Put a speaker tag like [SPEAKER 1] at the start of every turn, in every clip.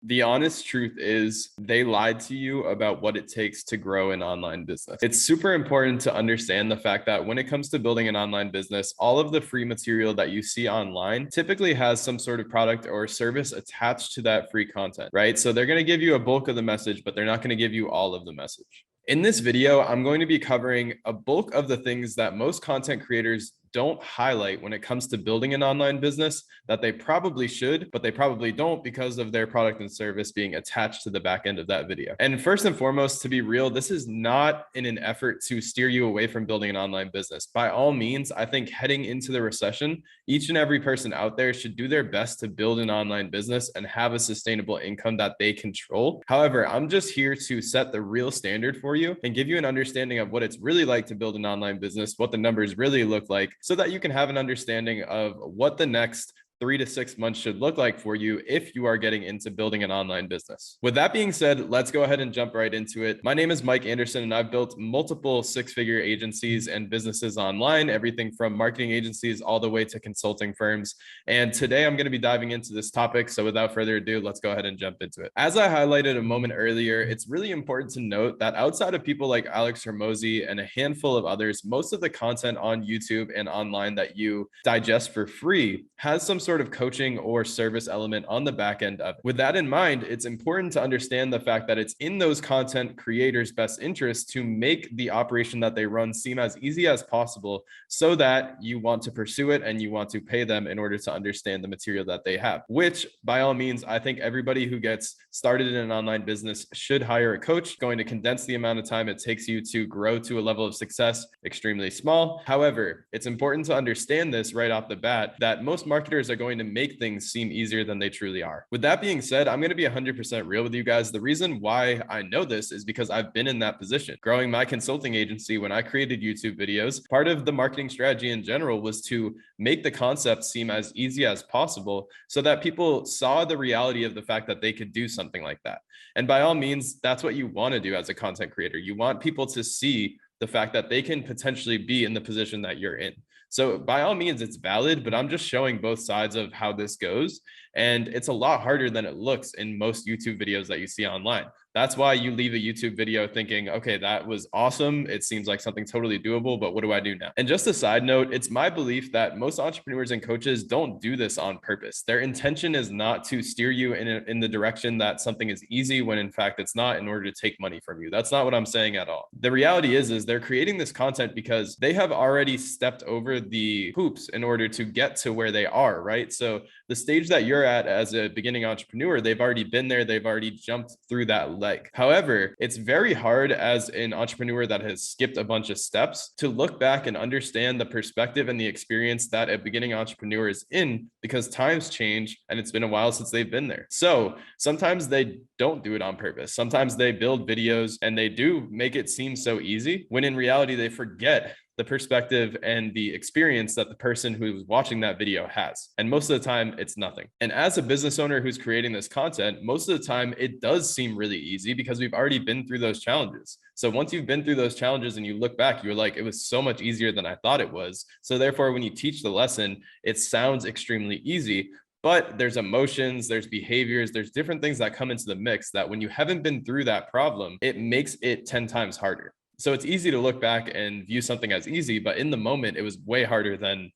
[SPEAKER 1] The honest truth is they lied to you about what it takes to grow an online business. It's super important to understand the fact that when it comes to building an online business, all of the free material that you see online typically has some sort of product or service attached to that free content, right? So they're going to give you a bulk of the message, but they're not going to give you all of the message. In this video, I'm going to be covering a bulk of the things that most content creators don't highlight when it comes to building an online business that they probably should, but they probably don't because of their product and service being attached to the back end of that video. And first and foremost, to be real, this is not in an effort to steer you away from building an online business. By all means, I think heading into the recession, each and every person out there should do their best to build an online business and have a sustainable income that they control. However, I'm just here to set the real standard for you and give you an understanding of what it's really like to build an online business, what the numbers really look like, so that you can have an understanding of what the next 3 to 6 months should look like for you if you are getting into building an online business. With that being said, let's go ahead and jump right into it. My name is Mike Anderson, and I've built multiple six-figure agencies and businesses online, everything from marketing agencies all the way to consulting firms. And today I'm going to be diving into this topic. So without further ado, let's go ahead and jump into it. As I highlighted a moment earlier, it's really important to note that outside of people like Alex Hormozi and a handful of others, most of the content on YouTube and online that you digest for free has some sort of coaching or service element on the back end of it. With that in mind, it's important to understand the fact that it's in those content creators' best interest to make the operation that they run seem as easy as possible so that you want to pursue it and you want to pay them in order to understand the material that they have, which by all means, I think everybody who gets started in an online business should hire a coach. Going to condense the amount of time it takes you to grow to a level of success extremely small. However, it's important to understand this right off the bat that most marketers are going to make things seem easier than they truly are. With that being said, I'm going to be 100% real with you guys. The reason why I know this is because I've been in that position. Growing my consulting agency, when I created YouTube videos, part of the marketing strategy in general was to make the concept seem as easy as possible so that people saw the reality of the fact that they could do something like that. And by all means, that's what you want to do as a content creator. You want people to see the fact that they can potentially be in the position that you're in. So by all means, it's valid, but I'm just showing both sides of how this goes. And it's a lot harder than it looks in most YouTube videos that you see online. That's why you leave a YouTube video thinking, okay, that was awesome. It seems like something totally doable, but what do I do now? And just a side note, it's my belief that most entrepreneurs and coaches don't do this on purpose. Their intention is not to steer you in the direction that something is easy when in fact it's not, in order to take money from you. That's not what I'm saying at all. The reality is they're creating this content because they have already stepped over the hoops in order to get to where they are, right? So the stage that you're at as a beginning entrepreneur, they've already been there. They've already jumped through that leg. However, it's very hard as an entrepreneur that has skipped a bunch of steps to look back and understand the perspective and the experience that a beginning entrepreneur is in, because times change and it's been a while since they've been there. So sometimes they don't do it on purpose. Sometimes they build videos and they do make it seem so easy when in reality they forget the perspective and the experience that the person who's watching that video has. And most of the time, it's nothing. And as a business owner who's creating this content, most of the time, it does seem really easy because we've already been through those challenges. So once you've been through those challenges and you look back, you're like, it was so much easier than I thought it was. So therefore, when you teach the lesson, it sounds extremely easy. But there's emotions, there's behaviors, there's different things that come into the mix that when you haven't been through that problem, it makes it 10 times harder. So it's easy to look back and view something as easy, but in the moment, it was way harder than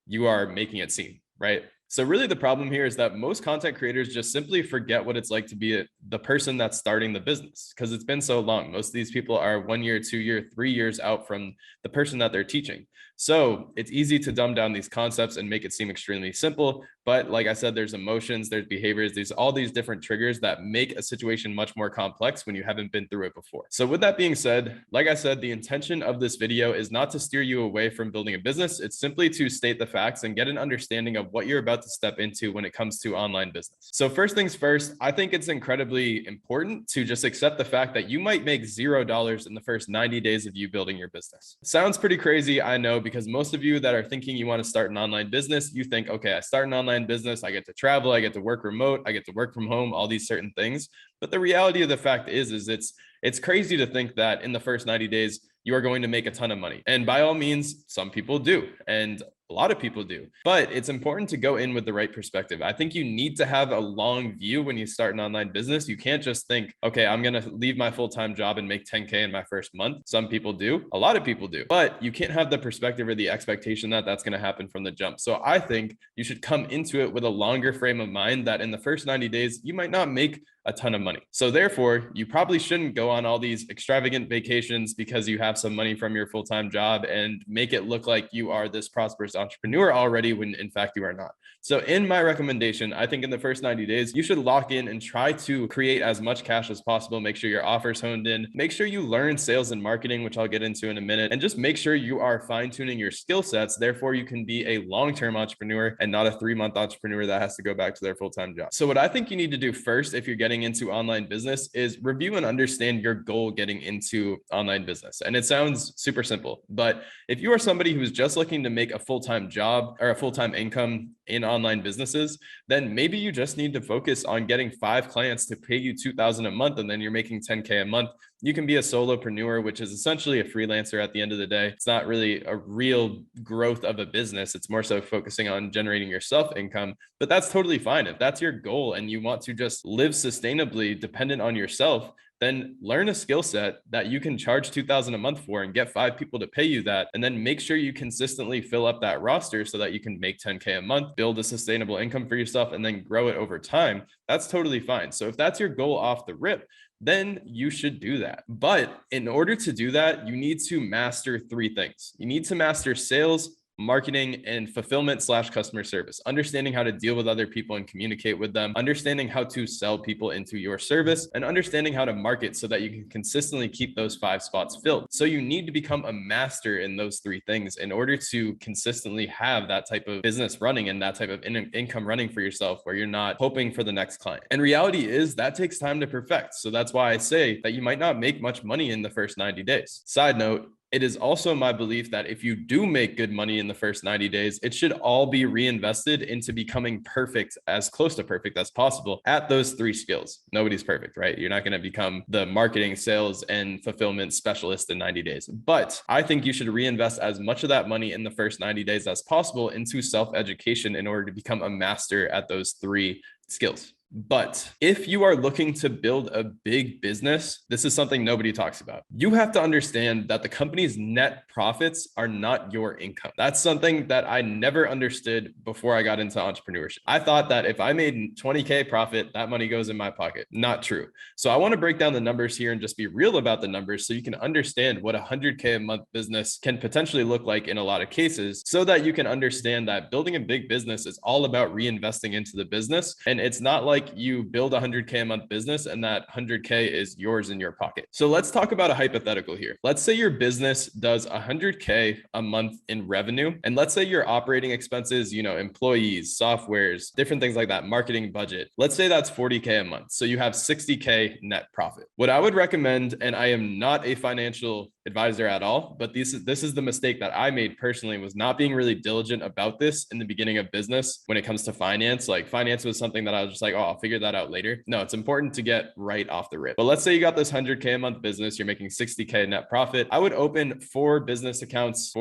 [SPEAKER 1] you are making it seem, right? So really the problem here is that most content creators just simply forget what it's like to be the person that's starting the business, because it's been so long. Most of these people are 1 year, 2 year, 3 years out from the person that they're teaching. So it's easy to dumb down these concepts and make it seem extremely simple. But like I said, there's emotions, there's behaviors, there's all these different triggers that make a situation much more complex when you haven't been through it before. So with that being said, like I said, the intention of this video is not to steer you away from building a business. It's simply to state the facts and get an understanding of what you're about to step into when it comes to online business. So first things first, I think it's incredibly important to just accept the fact that you might make $0 in the first 90 days of you building your business. Sounds pretty crazy, I know, because most of you that are thinking you want to start an online business, you think, okay, I start an online business, I get to travel, I get to work remote, I get to work from home, all these certain things. But the reality of the fact is it's crazy to think that in the first 90 days, you are going to make a ton of money. And by all means, some people do. And A lot of people do, but it's important to go in with the right perspective. I think you need to have a long view when you start an online business. You can't just think, okay, I'm going to leave my full-time job and make 10K in my first month. Some people do, a lot of people do, but you can't have the perspective or the expectation that that's going to happen from the jump. So I think you should come into it with a longer frame of mind that in the first 90 days, you might not make a ton of money. So therefore, you probably shouldn't go on all these extravagant vacations because you have some money from your full-time job and make it look like you are this prosperous entrepreneur already when in fact you are not. So in my recommendation, I think in the first 90 days, you should lock in and try to create as much cash as possible. Make sure your offer's honed in. Make sure you learn sales and marketing, which I'll get into in a minute, and just make sure you are fine-tuning your skill sets. Therefore, you can be a long-term entrepreneur and not a 3-month entrepreneur that has to go back to their full-time job. So what I think you need to do first, if you're getting into online business, is review and understand your goal getting into online business. And it sounds super simple, but if you are somebody who's just looking to make a full-time job or a full-time income in online businesses, then maybe you just need to focus on getting 5 clients to pay you $2,000 a month, and then you're making 10K a month. You can be a solopreneur, which is essentially a freelancer at the end of the day. It's not really a real growth of a business. It's more so focusing on generating your self income, but that's totally fine. If that's your goal and you want to just live sustainably dependent on yourself, then learn a skill set that you can charge $2,000 a month for and get 5 people to pay you that. And then make sure you consistently fill up that roster so that you can make 10K a month, build a sustainable income for yourself, and then grow it over time. That's totally fine. So if that's your goal off the rip, then you should do that. But in order to do that, you need to master 3 things. You need to master sales, marketing, and fulfillment/customer service, understanding how to deal with other people and communicate with them, understanding how to sell people into your service, and understanding how to market so that you can consistently keep those 5 spots filled. So you need to become a master in those 3 things in order to consistently have that type of business running and that type of income running for yourself where you're not hoping for the next client. And reality is that takes time to perfect. So that's why I say that you might not make much money in the first 90 days. Side note, it is also my belief that if you do make good money in the first 90 days, it should all be reinvested into becoming perfect, as close to perfect as possible at those 3 skills. Nobody's perfect, right? You're not going to become the marketing, sales, and fulfillment specialist in 90 days. But I think you should reinvest as much of that money in the first 90 days as possible into self-education in order to become a master at those 3 skills. But if you are looking to build a big business, this is something nobody talks about. You have to understand that the company's net profits are not your income. That's something that I never understood before I got into entrepreneurship. I thought that if I made 20K profit, that money goes in my pocket. Not true. So I want to break down the numbers here and just be real about the numbers so you can understand what a 100K a month business can potentially look like in a lot of cases, so that you can understand that building a big business is all about reinvesting into the business. And it's not like you build a 100K a month business and that 100K is yours in your pocket. So let's talk about a hypothetical here. Let's say your business does 100K a month in revenue. And let's say your operating expenses, employees, softwares, different things like that, marketing budget. Let's say that's 40K a month. So you have 60K net profit. What I would recommend, and I am not a financial advisor at all, but this is the mistake that I made personally, was not being really diligent about this in the beginning of business when it comes to finance. Like finance was something that I was just like, oh, I'll figure that out later. No, it's important to get right off the rip. But let's say you got this 100K a month business, you're making 60K net profit. I would open 4 business accounts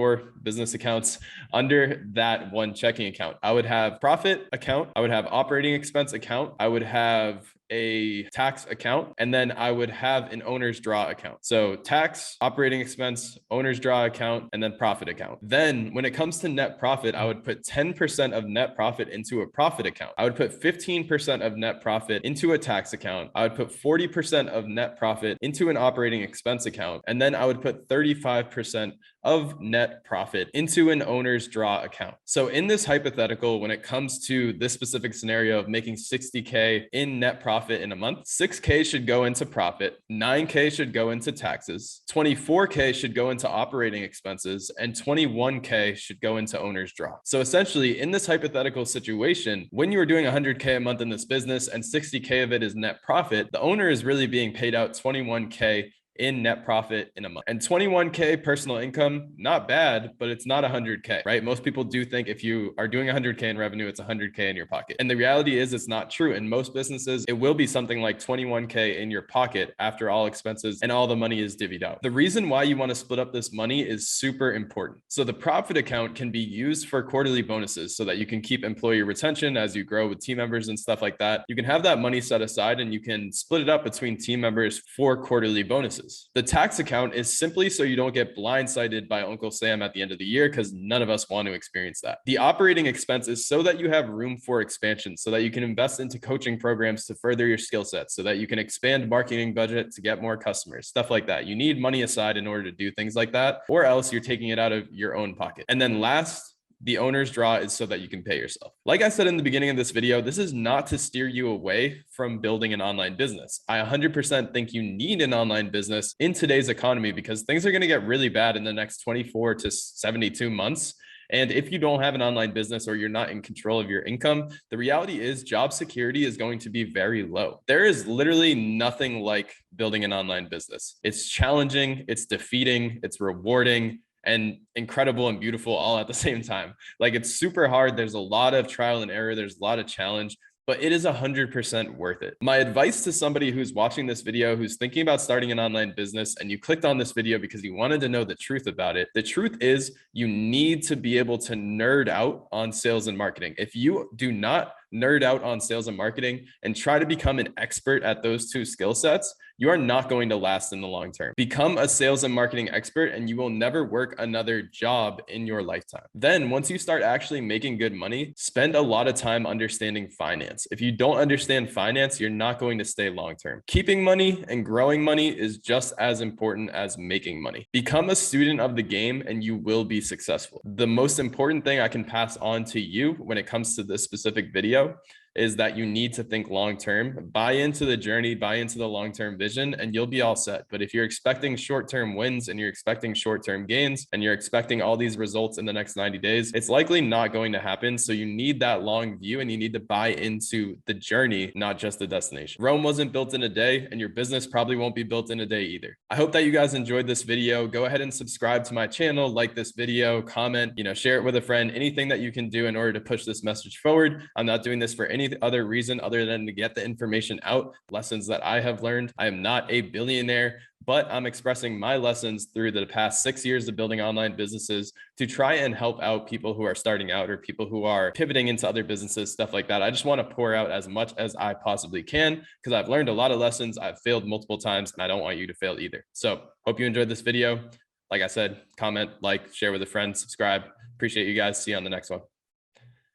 [SPEAKER 1] under that one checking account. I would have profit account, I would have operating expense account, I would have a tax account, and then I would have an owner's draw account. So tax, operating expense, owner's draw account, and then profit account. Then when it comes to net profit, I would put 10% of net profit into a profit account. I would put 15% of net profit into a tax account. I would put 40% of net profit into an operating expense account. And then I would put 35% of net profit into an owner's draw account. So in this hypothetical, when it comes to this specific scenario of making 60K in net profit in a month, 6K should go into profit, 9K should go into taxes, 24K should go into operating expenses, and 21K should go into owner's draw. So essentially in this hypothetical situation, when you are doing 100K a month in this business and 60K of it is net profit, the owner is really being paid out 21K in net profit in a month. And 21K personal income, not bad, but it's not 100K, right? Most people do think if you are doing 100K in revenue, it's 100K in your pocket. And the reality is it's not true. In most businesses, it will be something like 21K in your pocket after all expenses and all the money is divvied out. The reason why you want to split up this money is super important. So the profit account can be used for quarterly bonuses so that you can keep employee retention as you grow with team members and stuff like that. You can have that money set aside and you can split it up between team members for quarterly bonuses. The tax account is simply so you don't get blindsided by Uncle Sam at the end of the year, because none of us want to experience that. The operating expense is so that you have room for expansion, so that you can invest into coaching programs to further your skill sets, so that you can expand marketing budget to get more customers, stuff like that. You need money aside in order to do things like that, or else you're taking it out of your own pocket. And then last, the owner's draw is so that you can pay yourself. Like I said in the beginning of this video, this is not to steer you away from building an online business. I 100% think you need an online business in today's economy because things are going to get really bad in the next 24 to 72 months. And if you don't have an online business or you're not in control of your income, the reality is job security is going to be very low. There is literally nothing like building an online business. It's challenging, it's defeating, it's rewarding, and incredible and beautiful all at the same time. Like, it's super hard. There's a lot of trial and error. There's a lot of challenge, but it is 100% worth it. My advice to somebody who's watching this video, who's thinking about starting an online business, and you clicked on this video because you wanted to know the truth about it. The truth is you need to be able to nerd out on sales and marketing. If you do not nerd out on sales and marketing and try to become an expert at those two skill sets, you are not going to last in the long term. Become a sales and marketing expert and you will never work another job in your lifetime. Then once you start actually making good money, spend a lot of time understanding finance. If you don't understand finance, you're not going to stay long term. Keeping money and growing money is just as important as making money. Become a student of the game and you will be successful. The most important thing I can pass on to you when it comes to this specific video is that you need to think long-term, buy into the journey, buy into the long-term vision, and you'll be all set. But if you're expecting short-term wins and you're expecting short-term gains and you're expecting all these results in the next 90 days, it's likely not going to happen. So you need that long view and you need to buy into the journey, not just the destination. Rome wasn't built in a day and your business probably won't be built in a day either. I hope that you guys enjoyed this video. Go ahead and subscribe to my channel, like this video, comment, share it with a friend, anything that you can do in order to push this message forward. I'm not doing this for any other reason other than to get the information out, lessons that I have learned. I am not a billionaire, but I'm expressing my lessons through the past 6 years of building online businesses to try and help out people who are starting out or people who are pivoting into other businesses, stuff like that. I just want to pour out as much as I possibly can because I've learned a lot of lessons. I've failed multiple times and I don't want you to fail either. So hope you enjoyed this video. Like I said, comment, like, share with a friend, subscribe. Appreciate you guys. See you on the next one.